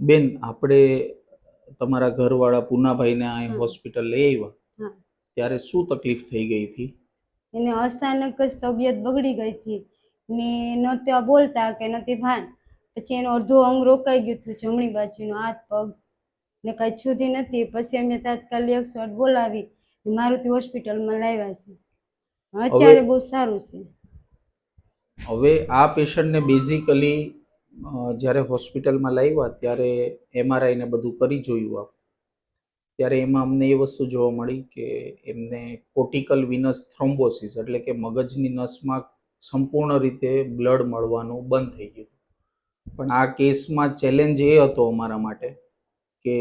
બેન, આપણે તમારા ઘરવાળા પૂનાભાઈને અહીં હોસ્પિટલ લઈ આવ્યા હા, ત્યારે શું તકલીફ થઈ ગઈ હતી? એને અચાનક જ તબિયત બગડી ગઈ હતી ને નહોતા બોલતા કે નહોતી ભાન. પછી એનું અડધું અંગ રોકાઈ ગયું હતું, જમણી બાજુનો હાથ પગ ને કાંઈ છૂતી નથી. પછી અમે તાત્કાલિક 108 બોલાવી મારુતિ હોસ્પિટલમાં લાવ્યા છે. અત્યારે બહુ સારું છે. હવે આ પેશન્ટને બેઝિકલી જ્યારે હોસ્પિટલમાં લાવ્યા ત્યારે MRI ને બધું કરી જોયું ત્યારે એમાં અમને એ વસ્તુ જોવા મળી કે એમને કોર્ટિકલ વિનસ થ્રોમ્બોસિસ એટલે કે મગજની નસમાં સંપૂર્ણ રીતે બ્લડ મળવાનું બંધ થઈ ગયું. પણ આ કેસમાં ચેલેન્જ એ હતો અમારા માટે કે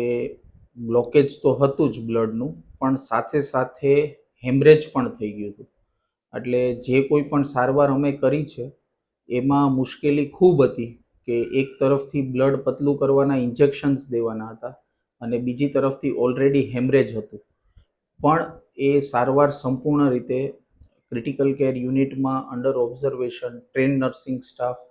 બ્લોકેજ તો હતું જ બ્લડનું, પણ સાથે સાથે હેમરેજ પણ થઈ ગયું હતું. એટલે જે કોઈ પણ સારવાર અમે કરી છે એમાં મુશ્કેલી ખૂબ હતી કે એક તરફથી બ્લડ પતલું કરવાના ઇન્જેક્શન્સ દેવાના હતા અને બીજી તરફથી ઓલરેડી હેમરેજ હતું. પણ એ સારવાર સંપૂર્ણ રીતે ક્રિટિકલ કેર યુનિટમાં under observation, train nursing staff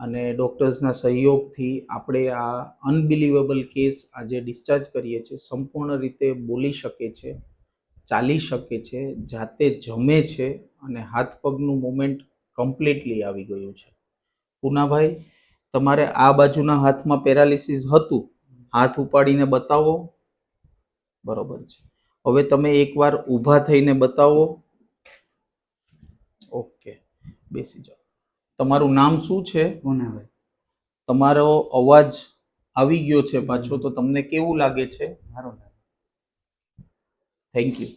અને ડૉક્ટર્સના સહયોગથી આપણે આ અનબિલિવેબલ કેસ આજે ડિસ્ચાર્જ કરીએ છીએ. સંપૂર્ણ રીતે બોલી શકે છે, ચાલી શકે છે, જાતે જમે છે અને હાથ પગનું મુવમેન્ટ કમ્પ્લીટલી આવી ગયું છે. પૂનાભાઈ, તમારે આ બાજુના હાથમાં પેરાલિસિસ હતું, હાથ ઉપાડીને બતાવો. બરોબર છે. હવે તમે એકવાર ઊભા થઈને બતાવો. ઓકે, બેસી જાઓ. તમારું નામ શું છે? પૂનાભાઈ. તમારો અવાજ આવી ગયો છે પાછો, તો તમને કેવું લાગે છે? સારું લાગે. Thank you.